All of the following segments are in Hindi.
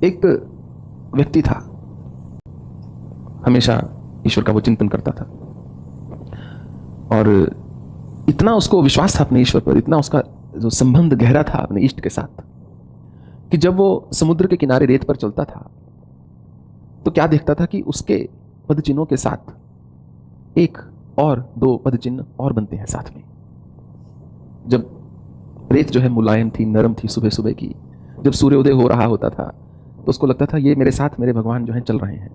एक व्यक्ति था, हमेशा ईश्वर का वो चिंतन करता था और इतना उसको विश्वास था अपने ईश्वर पर, इतना उसका जो संबंध गहरा था अपने इष्ट के साथ कि जब वो समुद्र के किनारे रेत पर चलता था तो क्या देखता था कि उसके पदचिन्हों के साथ एक और दो पदचिन्ह और बनते हैं साथ में। जब रेत जो है मुलायम थी, नरम थी, सुबह सुबह की जब सूर्योदय हो रहा होता था तो उसको लगता था ये मेरे साथ मेरे भगवान जो हैं चल रहे हैं,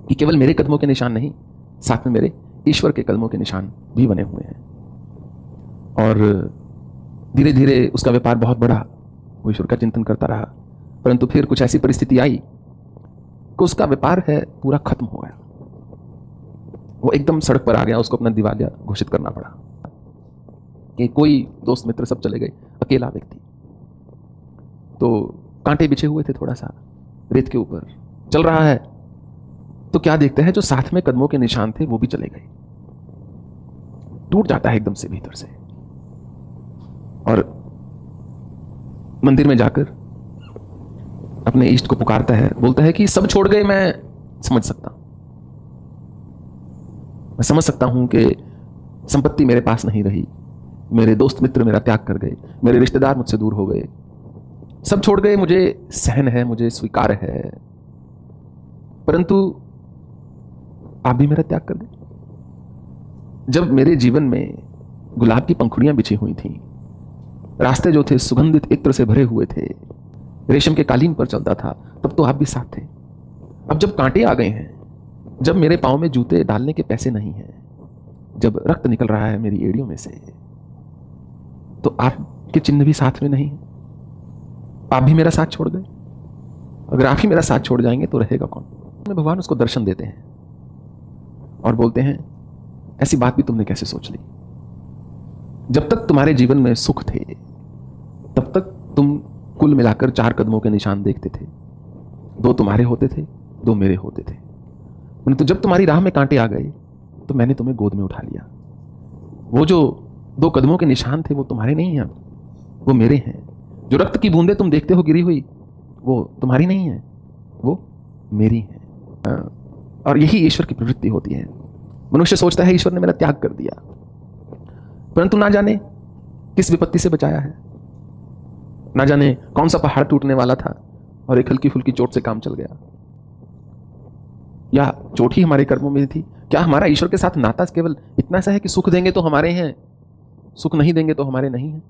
कि केवल मेरे कदमों के निशान नहीं, साथ में मेरे ईश्वर के कदमों के निशान भी बने हुए हैं। और धीरे धीरे उसका व्यापार बहुत बढ़ा, वो ईश्वर का चिंतन करता रहा, परंतु फिर कुछ ऐसी परिस्थिति आई कि उसका व्यापार है पूरा खत्म हो गया। वो एकदम सड़क पर आ गया, उसको अपना दिवालिया घोषित करना पड़ा कि कोई दोस्त मित्र सब चले गए, अकेला व्यक्ति। तो कांटे बिछे हुए थे, थोड़ा सा रेत के ऊपर चल रहा है तो क्या देखते हैं जो साथ में कदमों के निशान थे वो भी चले गए। टूट जाता है एकदम से भीतर से और मंदिर में जाकर अपने इष्ट को पुकारता है, बोलता है कि सब छोड़ गए, मैं समझ सकता हूं, मैं समझ सकता हूं कि संपत्ति मेरे पास नहीं रही, मेरे दोस्त मित्र मेरा त्याग कर गए, मेरे रिश्तेदार मुझसे दूर हो गए, सब छोड़ गए, मुझे सहन है, मुझे स्वीकार है, परंतु आप भी मेरा त्याग कर गए। जब मेरे जीवन में गुलाब की पंखुड़ियां बिछी हुई थीं, रास्ते जो थे सुगंधित इत्र से भरे हुए थे, रेशम के कालीन पर चलता था, तब तो आप भी साथ थे। अब जब कांटे आ गए हैं, जब मेरे पांव में जूते डालने के पैसे नहीं हैं, जब रक्त निकल रहा है मेरी एड़ियों में से, तो आपके चिन्ह भी साथ में नहीं है, आप भी मेरा साथ छोड़ गए। अगर आप ही मेरा साथ छोड़ जाएंगे तो रहेगा कौन? भगवान उसको दर्शन देते हैं और बोलते हैं ऐसी बात भी तुमने कैसे सोच ली? जब तक तुम्हारे जीवन में सुख थे तब तक तुम कुल मिलाकर 4 कदमों के निशान देखते थे, 2 तुम्हारे होते थे, 2 मेरे होते थे, परंतु जब तुम्हारी राह में कांटे आ गए तो मैंने तुम्हें गोद में उठा लिया। वो जो 2 कदमों के निशान थे वो तुम्हारे नहीं हैं, वो मेरे हैं। जो रक्त की बूंदें तुम देखते हो गिरी हुई वो तुम्हारी नहीं है, वो मेरी है। और यही ईश्वर की प्रवृत्ति होती है। मनुष्य सोचता है ईश्वर ने मेरा त्याग कर दिया, परंतु ना जाने किस विपत्ति से बचाया है, ना जाने कौन सा पहाड़ टूटने वाला था और एक हल्की फुल्की चोट से काम चल गया, या चोट ही हमारे कर्मों में थी। क्या हमारा ईश्वर के साथ नाता केवल इतना सा है कि सुख देंगे तो हमारे हैं, सुख नहीं देंगे तो हमारे नहीं हैं?